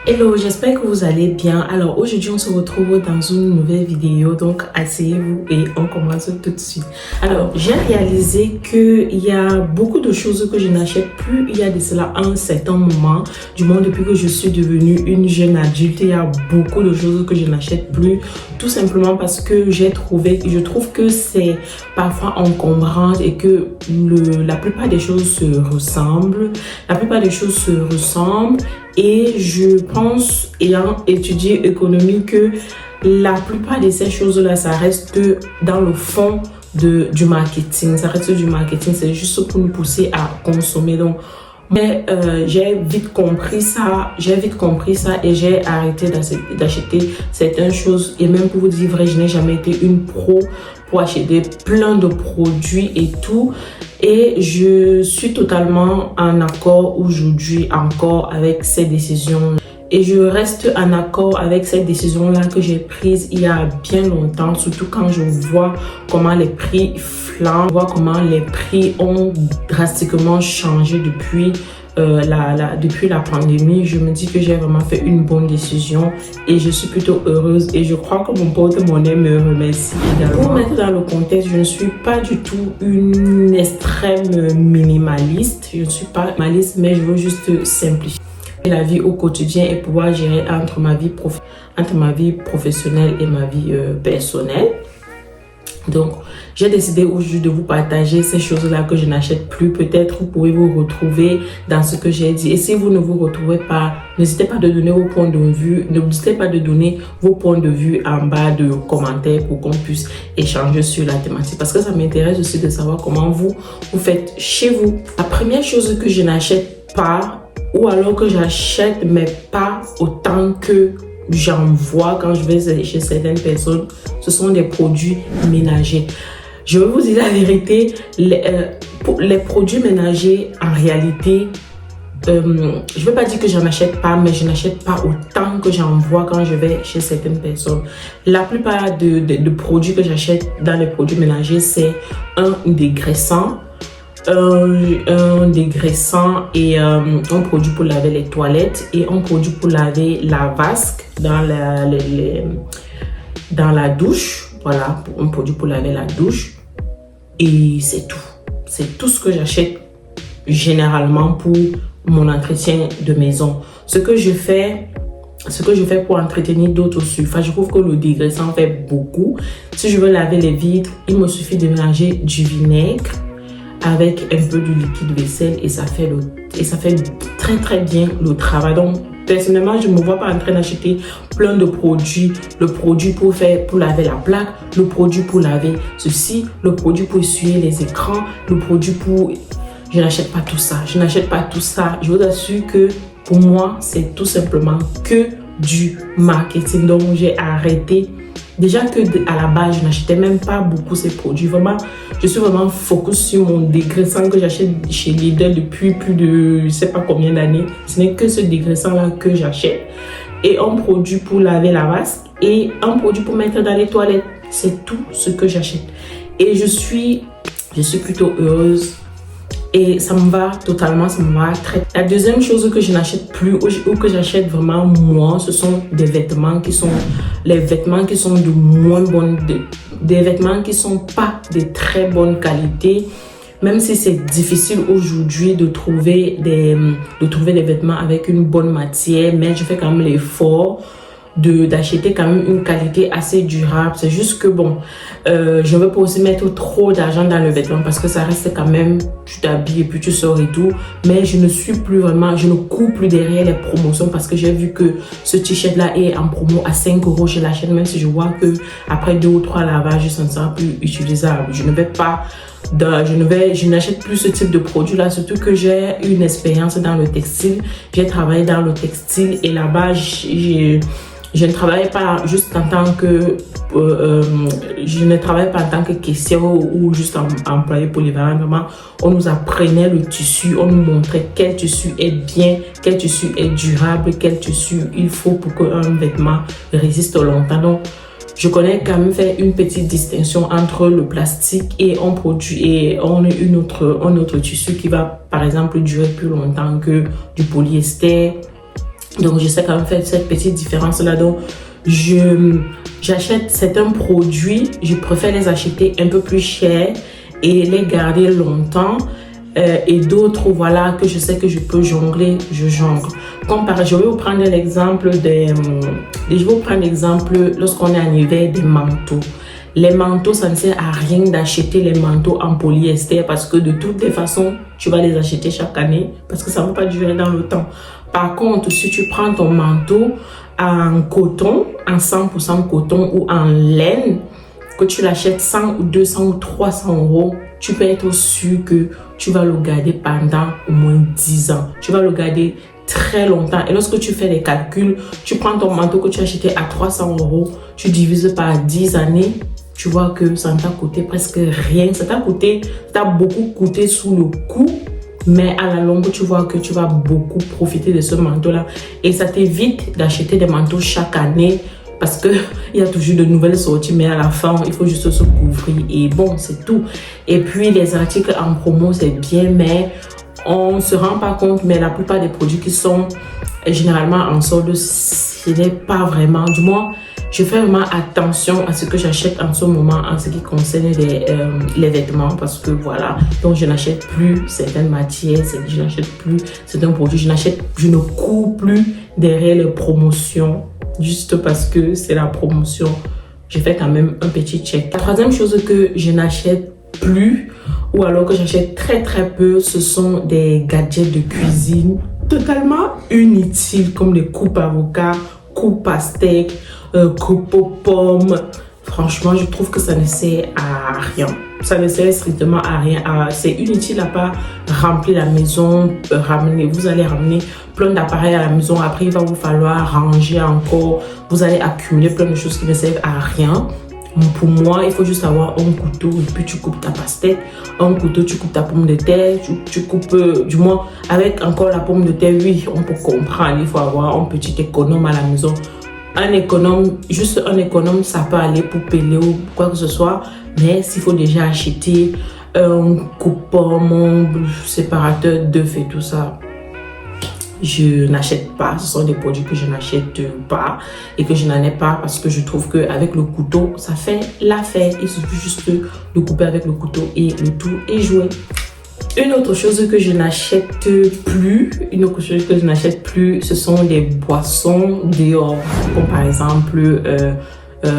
Hello, j'espère que vous allez bien. Alors aujourd'hui on se retrouve dans une nouvelle vidéo, donc asseyez-vous et on commence tout de suite. Alors j'ai réalisé qu'il y a beaucoup de choses que je n'achète plus il y a de cela un certain moment, du moins depuis que je suis devenue une jeune adulte. Il y a beaucoup de choses que je n'achète plus, tout simplement parce que je trouve que c'est parfois encombrant et que la plupart des choses se ressemblent. Et je pense, ayant étudié économie, que la plupart de ces choses-là, ça reste dans le fond du marketing. Ça reste du marketing, c'est juste pour nous pousser à consommer. Donc, mais j'ai vite compris ça et j'ai arrêté d'acheter certaines choses. Et même pour vous dire vrai, je n'ai jamais été une pro pour acheter plein de produits et tout. Et je suis totalement en accord aujourd'hui encore avec ces décisions. Et je reste en accord avec cette décision-là que j'ai prise il y a bien longtemps, surtout quand je vois comment les prix flambent, je vois comment les prix ont drastiquement changé depuis la pandémie. Je me dis que j'ai vraiment fait une bonne décision et je suis plutôt heureuse et je crois que mon porte-monnaie me remercie également. Pour mettre dans le contexte, je ne suis pas du tout une extrême minimaliste. Je ne suis pas minimaliste, mais je veux juste simplifier la vie au quotidien et pouvoir gérer entre ma vie professionnelle et ma vie personnelle. Donc, j'ai décidé aujourd'hui de vous partager ces choses-là que je n'achète plus. Peut-être vous pouvez vous retrouver dans ce que j'ai dit. Et si vous ne vous retrouvez pas, n'hésitez pas de donner vos points de vue. N'hésitez pas de donner vos points de vue en bas de commentaires pour qu'on puisse échanger sur la thématique. Parce que ça m'intéresse aussi de savoir comment vous faites chez vous. La première chose que je n'achète pas, ou alors que j'achète mais pas autant que j'en vois quand je vais chez certaines personnes, ce sont des produits ménagers. Je vais vous dire la vérité, les produits ménagers, en réalité, je ne veux pas dire que j'en achète pas, mais je n'achète pas autant que j'en vois quand je vais chez certaines personnes. La plupart de produits que j'achète dans les produits ménagers, c'est un dégraissant et un produit pour laver les toilettes et un produit pour laver la vasque dans la douche. Voilà, un produit pour laver la douche. Et c'est tout. C'est tout ce que j'achète généralement pour mon entretien de maison. Ce que je fais pour entretenir d'autres surfaces, je trouve que le dégraissant fait beaucoup. Si je veux laver les vitres, il me suffit de mélanger du vinaigre avec un peu du liquide vaisselle et ça fait très très bien le travail. Donc personnellement, je ne me vois pas en train d'acheter plein de produits. Le produit pour laver la plaque, le produit pour laver ceci, le produit pour essuyer les écrans, le produit pour... Je n'achète pas tout ça. Je vous assure que pour moi, c'est tout simplement que du marketing. Donc j'ai arrêté. Déjà que à la base, je n'achetais même pas beaucoup ces produits. Vraiment, je suis vraiment focus sur mon dégraissant que j'achète chez Lidl depuis plus de je ne sais pas combien d'années. Ce n'est que ce dégraissant-là que j'achète. Et un produit pour laver la vasque et un produit pour mettre dans les toilettes. C'est tout ce que j'achète. Et je suis plutôt heureuse. Et ça me va totalement, ça me va très... La deuxième chose que je n'achète plus ou que j'achète vraiment moins, ce sont des vêtements qui sont... Les vêtements qui sont de moins bonnes... Des vêtements qui sont pas de très bonne qualité. Même si c'est difficile aujourd'hui de trouver des vêtements avec une bonne matière, mais je fais quand même l'effort d'acheter quand même une qualité assez durable. C'est juste que bon, je ne veux pas aussi mettre trop d'argent dans le vêtement parce que ça reste quand même, tu t'habilles et puis tu sors et tout, mais je ne cours plus derrière les promotions parce que j'ai vu que ce t-shirt là est en promo à 5 €. Je l'achète même si je vois que après 2 ou 3 lavages ça ne sera plus utilisable. Je n'achète plus ce type de produit là, surtout que j'ai une expérience dans le textile. J'ai travaillé dans le textile et là-bas je ne travaille pas juste en tant que caissière ou juste employé polyvalent. Vraiment, on nous apprenait le tissu, on nous montrait quel tissu est bien, quel tissu est durable, quel tissu il faut pour qu'un vêtement résiste longtemps. Donc, je connais quand même faire une petite distinction entre le plastique et un produit et un autre tissu qui va par exemple durer plus longtemps que du polyester Donc, je sais quand même faire cette petite différence-là. Donc, j'achète certains produits, je préfère les acheter un peu plus cher et les garder longtemps. Et d'autres, voilà, que je sais que je peux jongler, je jongle. Je vais vous prendre l'exemple lorsqu'on est en hiver des manteaux. Les manteaux, ça ne sert à rien d'acheter les manteaux en polyester parce que de toutes les façons, tu vas les acheter chaque année parce que ça ne va pas durer dans le temps. Par contre, si tu prends ton manteau en coton, en 100% coton ou en laine, que tu l'achètes 100 ou 200 ou 300 euros, tu peux être sûr que tu vas le garder pendant au moins 10 ans. Tu vas le garder très longtemps. Et lorsque tu fais les calculs, tu prends ton manteau que tu as acheté à 300 euros, tu divises par 10 années, tu vois que ça ne t'a coûté presque rien. Ça t'a beaucoup coûté sous le coup, mais à la longue, tu vois que tu vas beaucoup profiter de ce manteau-là. Et ça t'évite d'acheter des manteaux chaque année parce qu'il y a toujours de nouvelles sorties, mais à la fin, il faut juste se couvrir. Et bon, c'est tout. Et puis, les articles en promo, c'est bien, mais on ne se rend pas compte. Mais la plupart des produits qui sont généralement en solde, ce n'est pas vraiment, du moins, je fais vraiment attention à ce que j'achète en ce moment en ce qui concerne les vêtements parce que voilà, donc je n'achète plus certaines matières, je n'achète plus certains produits, je ne cours plus derrière les promotions juste parce que c'est la promotion. Je fais quand même un petit check. La troisième chose que je n'achète plus ou alors que j'achète très très peu, ce sont des gadgets de cuisine totalement inutiles comme les coupes avocats, coupes à steak, coupe aux pommes. Franchement, je trouve que ça ne sert à rien. Ça ne sert strictement à rien. C'est inutile à part remplir la maison, vous allez ramener plein d'appareils à la maison. Après, il va vous falloir ranger encore. Vous allez accumuler plein de choses qui ne servent à rien. Pour moi, il faut juste avoir un couteau et puis tu coupes ta pastèque. Un couteau, tu coupes ta pomme de terre. Tu coupes, du moins, avec encore la pomme de terre, oui, on peut comprendre. Il faut avoir un petit économe à la maison. Juste un économe, ça peut aller pour peler ou quoi que ce soit. Mais s'il faut déjà acheter un coupe-pomme, un séparateur d'œufs et tout ça, je n'achète pas. Ce sont des produits que je n'achète pas et que je n'en ai pas parce que je trouve qu'avec le couteau, ça fait l'affaire. Il suffit juste de couper avec le couteau et le tout est joué. Une autre chose que je n'achète plus, ce sont des boissons dehors. Comme par exemple,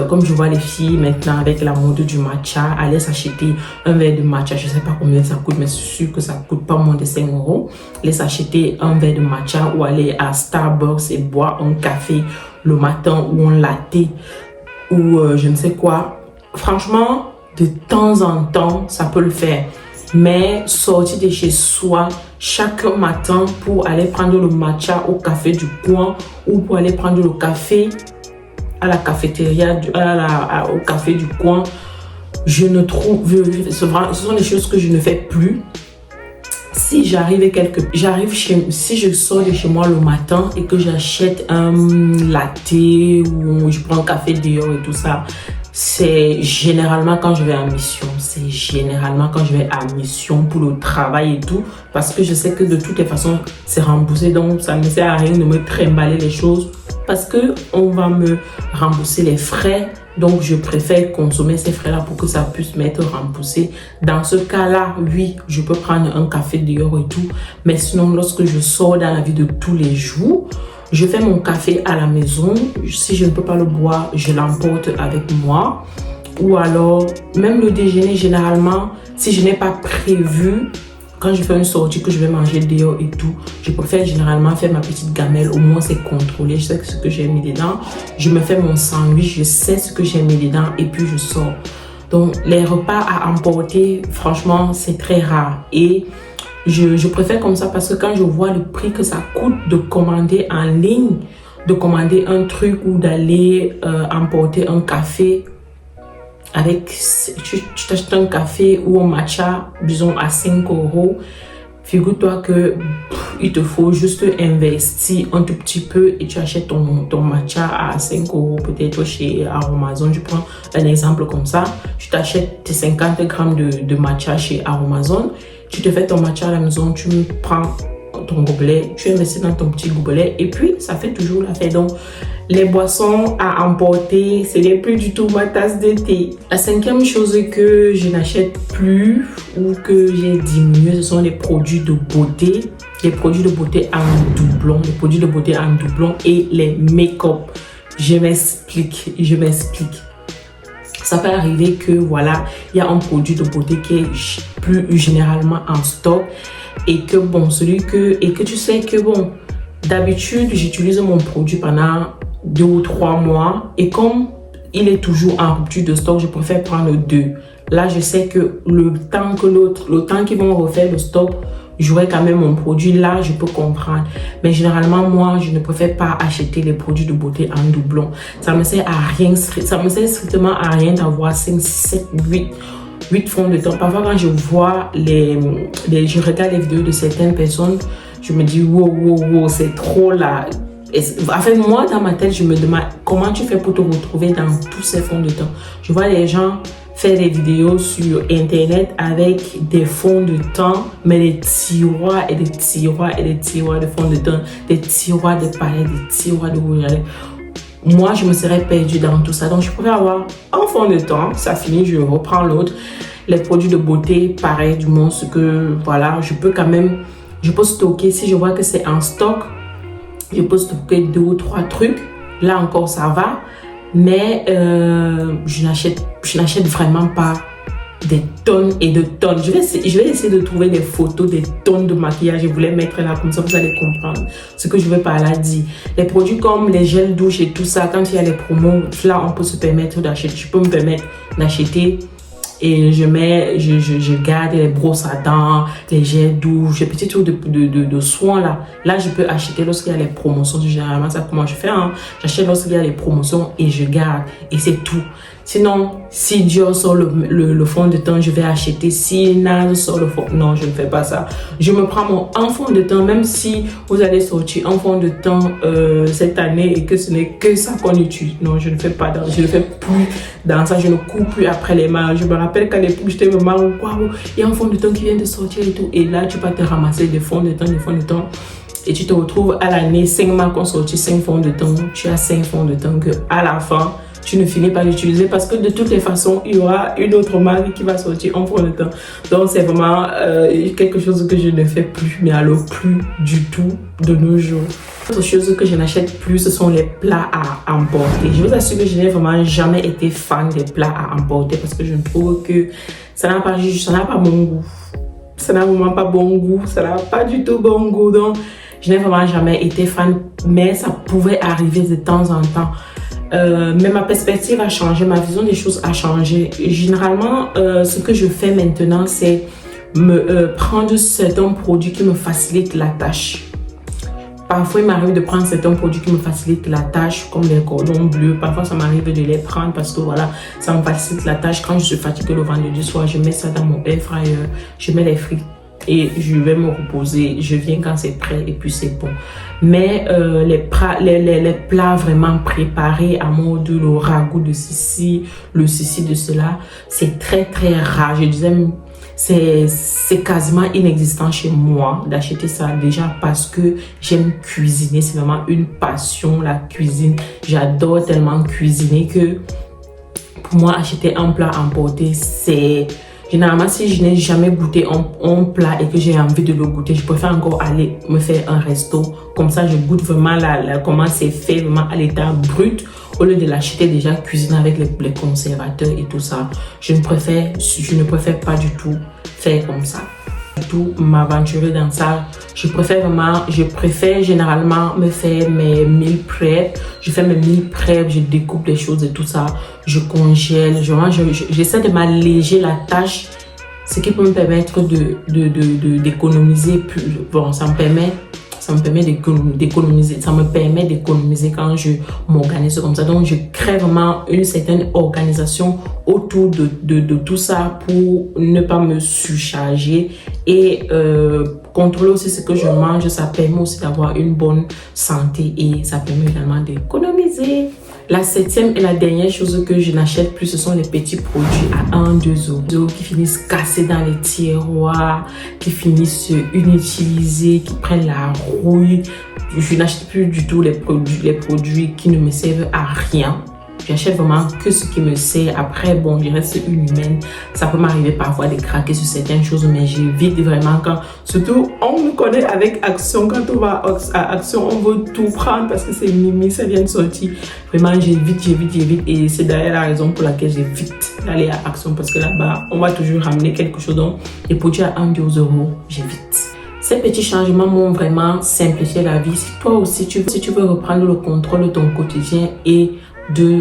comme je vois les filles maintenant avec la mode du matcha, aller s'acheter un verre de matcha. Je ne sais pas combien ça coûte, mais je suis sûr que ça ne coûte pas moins de 5 euros. Aller s'acheter un verre de matcha ou aller à Starbucks et boire un café le matin ou un latte ou je ne sais quoi. Franchement, de temps en temps, ça peut le faire. Mais sortir de chez soi chaque matin pour aller prendre le matcha au café du coin ou pour aller prendre le café à la cafétéria, au café du coin, ce sont des choses que je ne fais plus. Si si je sors de chez moi le matin et que j'achète un latte ou je prends un café dehors et tout ça, c'est généralement quand je vais en mission. C'est généralement quand je vais en mission pour le travail et tout. Parce que je sais que de toutes les façons, c'est remboursé. Donc, ça ne sert à rien de me trimballer les choses. Parce qu'on va me rembourser les frais. Donc, je préfère consommer ces frais-là pour que ça puisse m'être remboursé. Dans ce cas-là, oui, je peux prendre un café dehors et tout. Mais sinon, lorsque je sors dans la vie de tous les jours, je fais mon café à la maison. Si je ne peux pas le boire, je l'emporte avec moi. Ou alors, même le déjeuner, généralement, si je n'ai pas prévu, quand je fais une sortie que je vais manger dehors et tout, je préfère généralement faire ma petite gamelle. Au moins, c'est contrôlé. Je sais ce que j'ai mis dedans. Je me fais mon sandwich. Je sais ce que j'ai mis dedans et puis je sors. Donc, les repas à emporter, franchement, c'est très rare. Et je préfère comme ça parce que quand je vois le prix que ça coûte de commander en ligne, de commander un truc ou d'aller emporter un café tu t'achètes un café ou un matcha, disons à 5 euros, figure-toi que il te faut juste investir un tout petit peu et tu achètes ton matcha à 5 euros peut-être chez Aromazone. Je prends un exemple comme ça. Tu t'achètes tes 50 grammes de matcha chez Aromazone. Tu te fais ton matcha à la maison, tu prends ton gobelet, tu investis dans ton petit gobelet et puis ça fait toujours l'affaire. Donc, les boissons à emporter, ce n'est plus du tout ma tasse de thé. La cinquième chose que je n'achète plus ou que j'ai diminué, ce sont les produits de beauté. Les produits de beauté en doublon, les produits de beauté en doublon et les make-up. Je m'explique. Ça peut arriver que voilà, il y a un produit de beauté qui est plus généralement en stock et que bon, tu sais que bon, d'habitude j'utilise mon produit pendant 2 ou 3 mois et comme il est toujours en rupture de stock, je préfère prendre 2. Là, je sais que le temps qu'ils vont refaire le stock, j'aurai quand même mon produit. Là, je peux comprendre. Mais généralement, moi, je ne préfère pas acheter les produits de beauté en doublon. Ça me sert à rien. Ça me sert strictement à rien d'avoir 5, 7, 8 fonds de teint. Parfois, quand je vois je regarde les vidéos de certaines personnes, je me dis, wow, c'est trop là. En fait, moi, dans ma tête, je me demande comment tu fais pour te retrouver dans tous ces fonds de teint. Je vois les gens faire des vidéos sur internet avec des fonds de teint, mais des tiroirs et des tiroirs et des tiroirs de fonds de teint, des tiroirs de palettes, des tiroirs de rouge à lèvres. Moi, je me serais perdue dans tout ça. Donc, je préfère avoir un fond de teint, ça finit, je reprends l'autre. Les produits de beauté, pareil, du moins, ce que, voilà, je peux stocker, si je vois que c'est en stock, je peux stocker 2 ou 3 trucs. Là encore, ça va. Mais je n'achète vraiment pas des tonnes et de tonnes. Je vais essayer de trouver des photos des tonnes de maquillage. Je voulais mettre là comme ça, vous allez comprendre ce que je veux par là dire. Les produits comme les gels douche et tout ça, quand il y a les promos, là on peut se permettre d'acheter. Je peux me permettre d'acheter. Et je garde les brosses à dents, les gels douche, les petits trucs de soins là. Là, je peux acheter lorsqu'il y a les promotions. Généralement, ça comment je fais. J'achète lorsqu'il y a les promotions et je garde. Et c'est tout. Sinon, si Dior sort le fond de teint, je vais acheter. Si Naz sort le fond, non, je ne fais pas ça. Je me prends un fond de teint, même si vous allez sortir un fond de teint cette année et que ce n'est que ça qu'on utilise. Non, je ne fais pas je ne fais plus dans ça. Je ne cours plus après les mains. Je me rappelle qu'à l'époque, j'étais vraiment, waouh, il y a un fond de teint qui vient de sortir et tout. Et là, tu vas te ramasser des fonds de teint. Et tu te retrouves à l'année, 5 marques ont sorti 5 fonds de teint. Tu as 5 fonds de teint que à la fin, tu ne finis pas d'utiliser parce que de toutes les façons, il y aura une autre marque qui va sortir en fond de teint. Donc, c'est vraiment quelque chose que je ne fais plus, mais alors plus du tout de nos jours. Autre chose que je n'achète plus, ce sont les plats à emporter. Je vous assure que je n'ai vraiment jamais été fan des plats à emporter parce que je trouve que ça n'a pas bon goût. Ça n'a vraiment pas bon goût, ça n'a pas du tout bon goût. Donc, je n'ai vraiment jamais été fan, mais ça pouvait arriver de temps en temps. Mais ma perspective a changé, ma vision des choses a changé. Généralement, ce que je fais maintenant, c'est prendre certains produits qui me facilitent la tâche. Parfois, il m'arrive de prendre certains produits qui me facilitent la tâche, comme les cordons bleus. Parfois, ça m'arrive de les prendre parce que voilà, ça me facilite la tâche. Quand je suis fatiguée le vendredi soir, je mets ça dans mon air fryer, je mets les frites et je vais me reposer. Je viens quand c'est prêt et puis c'est bon. Mais les plats vraiment préparés à mode, le ragoût de ceci, le ceci de cela, c'est très très rare. Je disais, c'est quasiment inexistant chez moi d'acheter ça déjà parce que j'aime cuisiner. C'est vraiment une passion, la cuisine. J'adore tellement cuisiner que pour moi, acheter un plat emporté, c'est... Généralement, si je n'ai jamais goûté un plat et que j'ai envie de le goûter, je préfère encore aller me faire un resto. Comme ça, je goûte vraiment comment c'est fait, vraiment à l'état brut, au lieu de l'acheter déjà cuisiné avec les conservateurs et tout ça. Je ne préfère pas du tout faire comme ça. Tout m'aventurer dans ça. Je préfère généralement me faire mes meal prep. Je fais mes meal prep, je découpe les choses et tout ça. Je congèle. J'essaie de m'alléger la tâche, ce qui peut me permettre d'économiser plus. Bon, ça me permet d'économiser quand je m'organise comme ça. Donc, je crée vraiment une certaine organisation autour de tout ça pour ne pas me surcharger et contrôler aussi ce que je mange. Ça permet aussi d'avoir une bonne santé et ça permet également d'économiser. La septième et la dernière chose que je n'achète plus, ce sont les petits produits à 1-2 euros qui finissent cassés dans les tiroirs, qui finissent inutilisés, qui prennent la rouille. Je n'achète plus du tout les produits qui ne me servent à rien. J'achète vraiment que ce qui me sert. Après, bon, je reste une humaine. Ça peut m'arriver parfois de craquer sur certaines choses, mais j'évite vraiment quand... Surtout, on me connaît avec Action. Quand on va à Action, on veut tout prendre parce que c'est mimi, ça vient de sortir. Vraiment, j'évite. Et c'est d'ailleurs la raison pour laquelle j'évite d'aller à Action. Parce que là-bas, on va toujours ramener quelque chose. Donc, les produits à 1-2 euros, j'évite. Ces petits changements m'ont vraiment simplifié la vie. Si toi aussi, si tu veux reprendre le contrôle de ton quotidien et de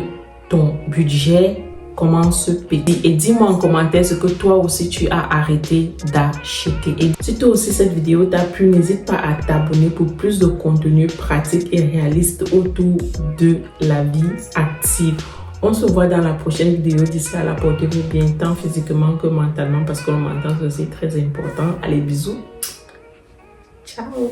ton budget, commence petit et dis-moi en commentaire ce que toi aussi tu as arrêté d'acheter. Et si toi aussi cette vidéo t'a plu, n'hésite pas à t'abonner pour plus de contenu pratique et réaliste autour de la vie active. On se voit dans la prochaine vidéo. D'ici là, portez-vous bien tant physiquement que mentalement parce que le mental c'est aussi très important. Allez, bisous. Ciao.